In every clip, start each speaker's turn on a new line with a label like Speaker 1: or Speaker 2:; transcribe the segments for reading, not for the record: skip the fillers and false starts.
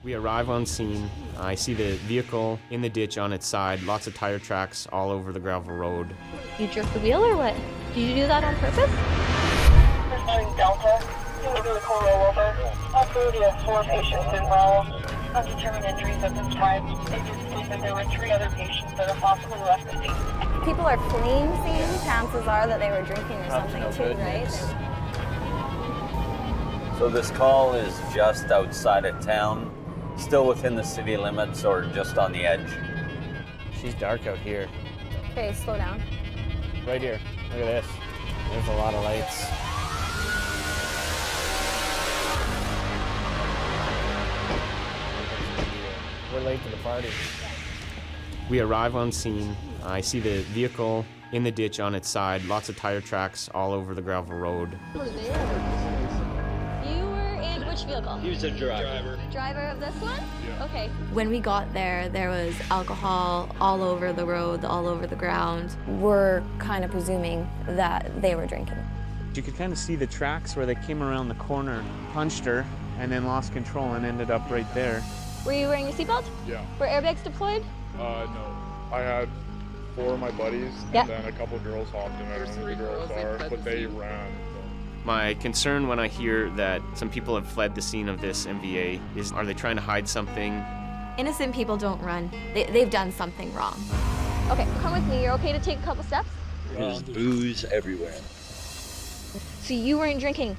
Speaker 1: We arrive on scene. I see the vehicle in the ditch on its side, lots of tire tracks all over the gravel road.
Speaker 2: You jerked the wheel or what? Did you do that on purpose?
Speaker 3: Delta, vehicle rollover. Possibility of 4 patients involved. Undetermined injuries at this time. They did state that there were 3 other patients that are possibly left the scene.
Speaker 4: People are fleeing scene. Chances are that they were drinking or something too, right?
Speaker 5: So this call is just outside of town, still within the city limits or just on the edge?
Speaker 1: She's dark out here.
Speaker 4: Okay, slow down.
Speaker 1: Right here. Look at this. There's a lot of lights. We're late to the party. We arrive on scene. I see the vehicle in the ditch on its side, lots of tire tracks all over the gravel road.
Speaker 2: You were in which vehicle?
Speaker 5: He was a driver.
Speaker 2: Driver of this one?
Speaker 5: Yeah.
Speaker 2: Okay.
Speaker 4: When we got there, there was alcohol all over the road, all over the ground. We're kind of presuming that they were drinking.
Speaker 1: You could kind of see the tracks where they came around the corner, punched her, and then lost control and ended up right there.
Speaker 2: Were you wearing your seatbelt?
Speaker 6: Yeah.
Speaker 2: Were airbags deployed?
Speaker 6: No. I had 4 of my buddies,
Speaker 2: Yeah.
Speaker 6: and then a couple girls hopped in. I don't know who the girls are, but they ran.
Speaker 1: My concern when I hear that some people have fled the scene of this MVA is, are they trying to hide something?
Speaker 4: Innocent people don't run. They've done something wrong.
Speaker 2: Okay, come with me. You're okay to take a couple steps?
Speaker 5: There's booze everywhere.
Speaker 2: So you weren't drinking?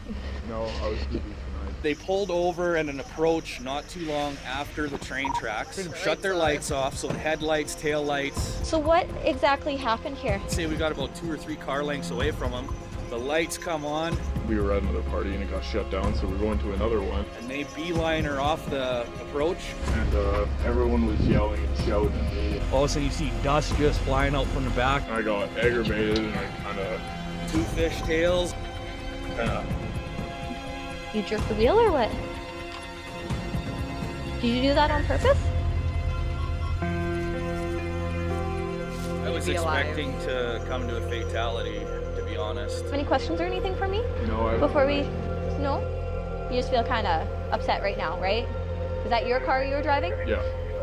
Speaker 6: No, I was sleepy tonight.
Speaker 7: They pulled over at an approach not too long after the train tracks, shut their lights off, so the headlights, tail lights.
Speaker 2: So what exactly happened here?
Speaker 7: Say we got about 2 or 3 car lengths away from them. The lights come on,
Speaker 6: We were at another party and it got shut down, so we're going to another one.
Speaker 7: and they beeline her off the approach.
Speaker 6: And everyone was yelling and shouting at me.
Speaker 7: All of a sudden you see dust just flying out from the back.
Speaker 6: I got aggravated and I kind of
Speaker 7: 2 fish tails.
Speaker 2: You jerked the wheel or what? Did you do that on purpose?
Speaker 7: I was expecting to come to a fatality, to be honest.
Speaker 2: Any questions or anything for me?
Speaker 6: No,
Speaker 2: Before we... No? You just feel kind of upset right now, right? Is that your car you were driving?
Speaker 6: Yeah.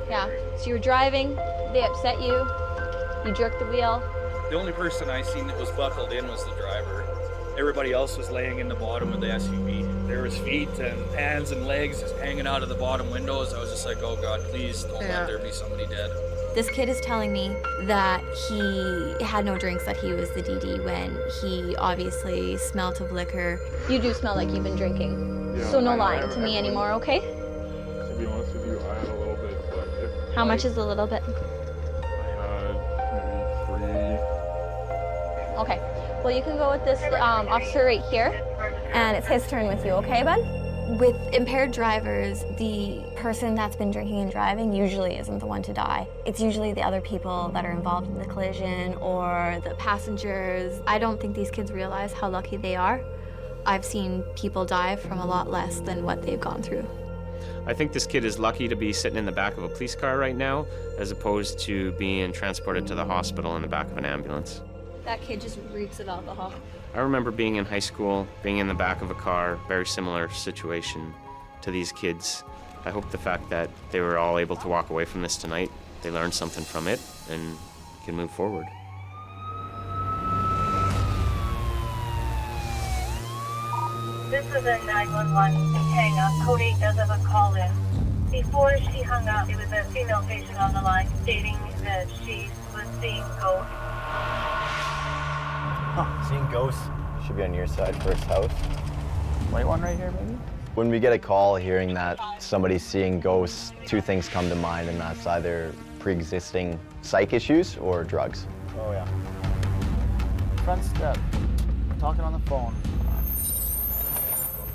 Speaker 2: Yeah. So you were driving, they upset you, you jerked the wheel.
Speaker 7: The only person I seen that was buckled in was the driver. Everybody else was laying in the bottom of the SUV. There was feet and hands and legs just hanging out of the bottom windows. I was just like, oh God, please don't let there be somebody dead.
Speaker 4: This kid is telling me that he had no drinks, that he was the DD when he obviously smelt of liquor.
Speaker 2: You do smell like you've been drinking.
Speaker 6: Yeah,
Speaker 2: So no lying to me anymore, okay?
Speaker 6: To be honest with you, I had a little bit, but if
Speaker 2: How much is a little bit?
Speaker 6: I had maybe 3.
Speaker 2: Okay. Well, you can go with this officer right here.
Speaker 4: And it's his turn with you, okay, bud? With impaired drivers, the person that's been drinking and driving usually isn't the one to die. It's usually the other people that are involved in the collision or the passengers. I don't think these kids realize how lucky they are. I've seen people die from a lot less than what they've gone through.
Speaker 1: I think this kid is lucky to be sitting in the back of a police car right now, as opposed to being transported to the hospital in the back of an ambulance.
Speaker 2: That kid just reeks of alcohol.
Speaker 1: I remember being in high school, being in the back of a car, very similar situation to these kids. I hope the fact that they were all able to walk away from this tonight, they learned something from it and can move forward.
Speaker 3: This is a 911 hang up. Code 8 does have a call in. Before she hung up, it was a female patient on the line stating that she was seeing ghosts.
Speaker 8: Seeing ghosts should be on your side, first house. White one right here, maybe? When we get a call hearing that somebody's seeing ghosts, 2 things come to mind, and that's either pre-existing psych issues or drugs.
Speaker 9: Oh yeah. Front step. Talking on the phone.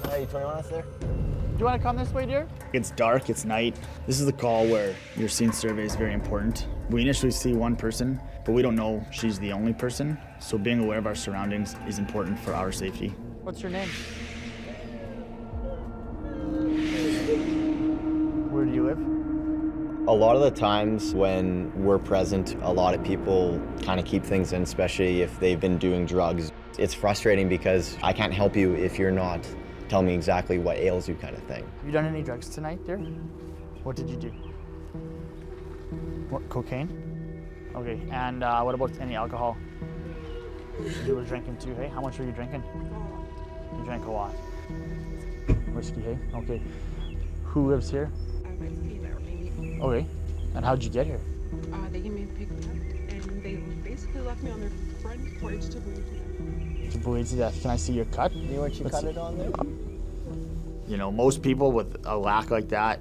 Speaker 8: Hey, 21 us there?
Speaker 9: Do you want to come this way, dear? It's dark, it's night. This is the call where your scene survey is very important. We initially see one person, but we don't know she's the only person, so being aware of our surroundings is important for our safety. What's your name? Where do you live?
Speaker 8: A lot of the times when we're present, a lot of people kind of keep things in, especially if they've been doing drugs. It's frustrating because I can't help you if you're not telling me exactly what ails you kind of thing.
Speaker 9: Have you done any drugs tonight, dear? What did you do? What, cocaine? Okay, and what about any alcohol? You were drinking too, hey? How much were you drinking? You drank a lot. Whiskey, hey? Okay. Who lives here? Okay. And how'd you get here?
Speaker 10: They gave me a pickup, and they basically left me on their front porch to bleed to death.
Speaker 9: To bleed to death. Can I see your cut?
Speaker 8: You know what you cut it on there?
Speaker 9: You know, most people with a lack like that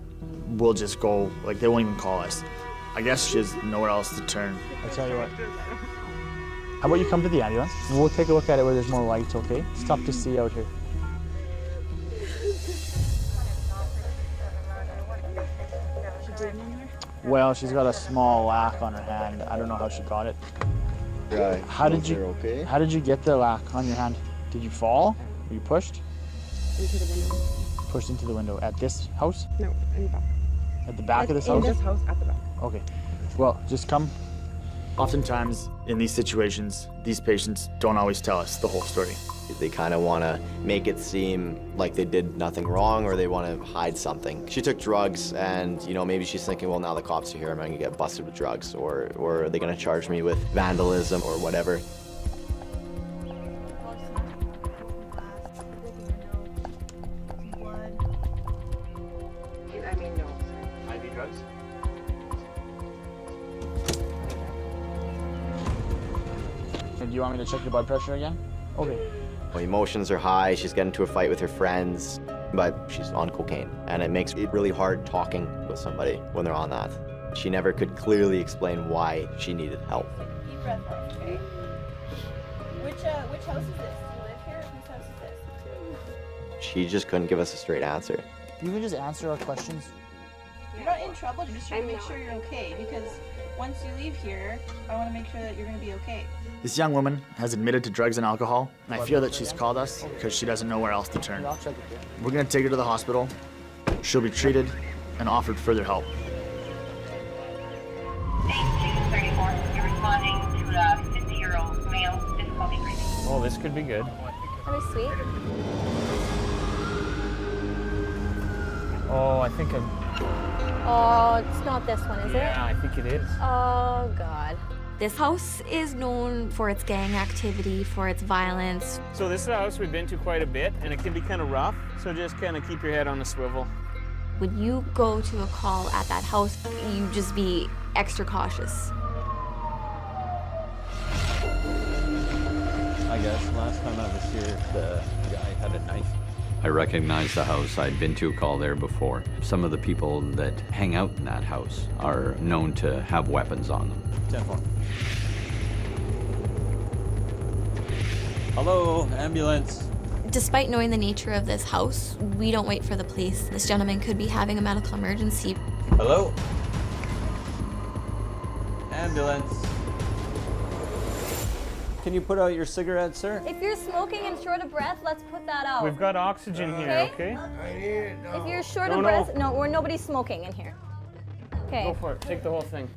Speaker 9: will just go, like, they won't even call us. I guess she has nowhere else to turn. I tell you what. How about you come to the ambulance? We'll take a look at it where there's more light, okay? It's tough to see out here. Well, she's got a small lack on her hand. I don't know how she got it.
Speaker 8: Right.
Speaker 9: How did you get the lack on your hand? Did you fall? Were you pushed?
Speaker 10: Into the window.
Speaker 9: Pushed into the window at this house?
Speaker 10: No, in the back.
Speaker 9: At the back of this
Speaker 10: in
Speaker 9: house?
Speaker 10: In this house, at the back.
Speaker 9: Okay. Well, just come. Oftentimes, in these situations, these patients don't always tell us the whole story.
Speaker 8: They kind of want to make it seem like they did nothing wrong, or they want to hide something. She took drugs, and you know, maybe she's thinking, well, now the cops are here, I'm going to get busted with drugs, or are they going to charge me with vandalism or whatever?
Speaker 10: I mean, no.
Speaker 9: IV drugs? Do you want me to check your blood pressure again? Okay.
Speaker 8: Well, emotions are high, she's getting into a fight with her friends, but she's on cocaine. And it makes it really hard talking with somebody when they're on that. She never could clearly explain why she needed help.
Speaker 2: Deep breath, okay? Which house is this? Do you live here? Whose house is this?
Speaker 8: She just couldn't give us a straight answer.
Speaker 9: You can just answer our questions.
Speaker 11: You're not in trouble, you're just trying to make sure you're okay, because once you leave here, I want to make sure that you're going to be okay.
Speaker 9: This young woman has admitted to drugs and alcohol, and I feel that she's called us because she doesn't know where else to turn. We're going to take her to the hospital. She'll be treated and offered further help.
Speaker 3: 8234, you're responding to a 50-year-old male, difficulty breathing.
Speaker 1: Oh, this could be good.
Speaker 2: That was sweet.
Speaker 1: Oh, I think I'm...
Speaker 2: Oh, it's not this one, is it?
Speaker 1: Yeah, I think it is.
Speaker 2: Oh, God.
Speaker 4: This house is known for its gang activity, for its violence.
Speaker 1: So this is a house we've been to quite a bit, and it can be kind of rough, so just kind of keep your head on the swivel.
Speaker 4: When you go to a call at that house, you just be extra cautious.
Speaker 5: I guess last time I was here, the guy had a knife. I recognized the house. I'd been to a call there before. Some of the people that hang out in that house are known to have weapons on them.
Speaker 9: 10-4.
Speaker 5: Hello, ambulance.
Speaker 4: Despite knowing the nature of this house, we don't wait for the police. This gentleman could be having a medical emergency.
Speaker 5: Hello? Ambulance. Can you put out your cigarette, sir?
Speaker 2: If you're smoking and short of breath, let's put that out.
Speaker 1: We've got oxygen here, okay?
Speaker 2: If you're short of breath, no, nobody's smoking in here. Okay.
Speaker 1: Go for it. Take the whole thing.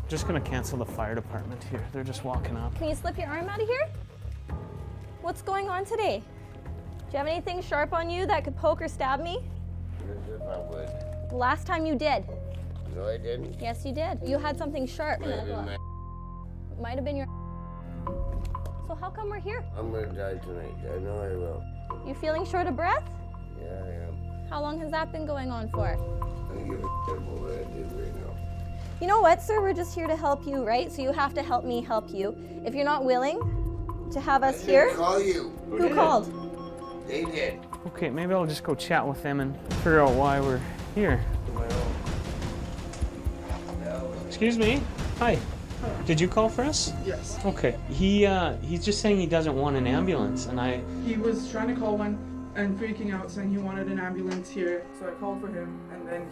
Speaker 1: Just gonna cancel the fire department here. They're just walking up.
Speaker 2: Can you slip your arm out of here? What's going on today? Do you have anything sharp on you that could poke or stab me?
Speaker 12: As if I would.
Speaker 2: The last time you did.
Speaker 12: No, I didn't.
Speaker 2: Yes, you did. You had something sharp. Might have been your... So how come we're here?
Speaker 12: I'm gonna die tonight. I know I will.
Speaker 2: You feeling short of breath?
Speaker 12: Yeah, I am.
Speaker 2: How long has that been going on for?
Speaker 12: I don't give a shit about what I did right now.
Speaker 2: You know what, sir? We're just here to help you, right? So you have to help me help you. If you're not willing to have us here...
Speaker 12: I didn't call you.
Speaker 2: Who called?
Speaker 12: They did.
Speaker 1: Okay, maybe I'll just go chat with them and figure out why we're here. Excuse me. Hi. Did you call for us?
Speaker 10: Yes.
Speaker 1: Okay. He's just saying he doesn't want an ambulance, and
Speaker 10: He was trying to call one and freaking out, saying he wanted an ambulance here. So I called for him, and then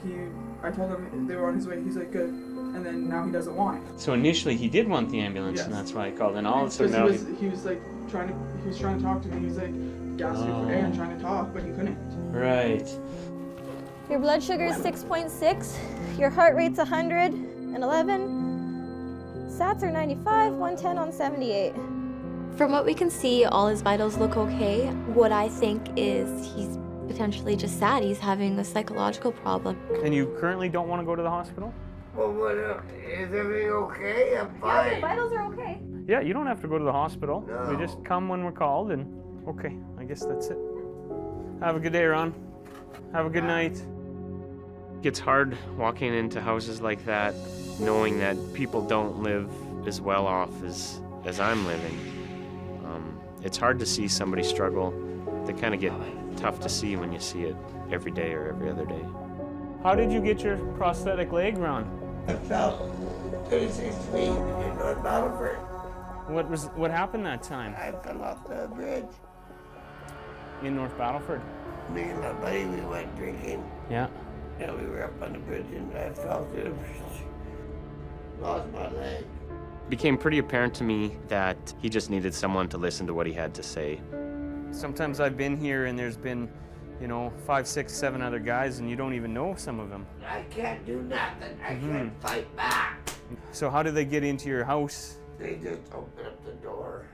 Speaker 10: I told him they were on his way. He's like, good. And then now he doesn't want it.
Speaker 1: So initially he did want the ambulance, and that's why I called. And all of a sudden now
Speaker 10: he was trying to talk to me. He was like gasping for air and trying to talk, but he couldn't.
Speaker 1: Right.
Speaker 2: Your blood sugar is 6.6. Your heart rate's 111. Sats are 95, 110 on 78.
Speaker 4: From what we can see, all his vitals look okay. What I think is he's potentially just sad. He's having a psychological problem.
Speaker 1: And you currently don't want to go to the hospital?
Speaker 12: Well, what, is everything okay? I'm fine.
Speaker 2: Vitals are okay.
Speaker 1: Yeah, you don't have to go to the hospital.
Speaker 12: No.
Speaker 1: We just come when we're called and okay, I guess that's it. Have a good day, Ron. Have a good night. It's hard walking into houses like that, knowing that people don't live as well off as I'm living. It's hard to see somebody struggle. They kind of get tough to see when you see it every day or every other day. How did you get your prosthetic leg, Ron?
Speaker 12: I fell 36 feet in North Battleford.
Speaker 1: What happened that time?
Speaker 12: I fell off the bridge.
Speaker 1: In North Battleford?
Speaker 12: Me and my buddy, we went drinking.
Speaker 1: Yeah.
Speaker 12: And we were up on the bridge and I fell through the bridge. Lost my leg.
Speaker 1: It became pretty apparent to me that he just needed someone to listen to what he had to say. Sometimes I've been here and there's been, 5, 6, 7 other guys and you don't even know some of them.
Speaker 12: I can't do nothing. I can't fight back.
Speaker 1: So how do they get into your house?
Speaker 12: They just opened up the door.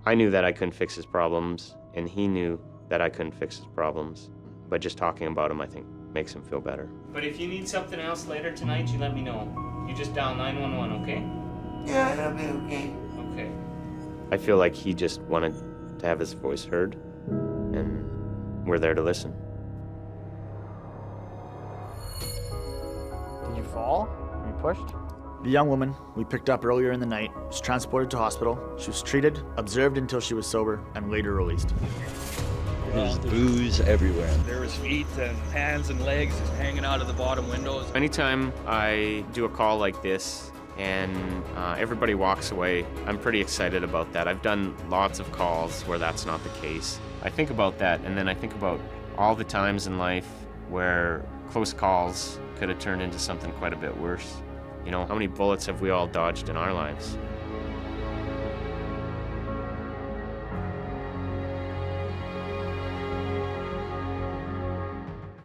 Speaker 1: I knew that I couldn't fix his problems, and he knew that I couldn't fix his problems. But just talking about him, I think, makes him feel better. But if you need something else later tonight, you let me know. You just dial 911, okay?
Speaker 12: Yeah, it'll be okay.
Speaker 1: Okay. I feel like he just wanted to have his voice heard, and we're there to listen.
Speaker 9: Did you fall? Were you pushed? The young woman we picked up earlier in the night was transported to hospital. She was treated, observed until she was sober, and later released.
Speaker 5: There's booze everywhere.
Speaker 7: There was feet and hands and legs just hanging out of the bottom windows.
Speaker 1: Anytime I do a call like this and everybody walks away, I'm pretty excited about that. I've done lots of calls where that's not the case. I think about that, and then I think about all the times in life where close calls could have turned into something quite a bit worse. How many bullets have we all dodged in our lives?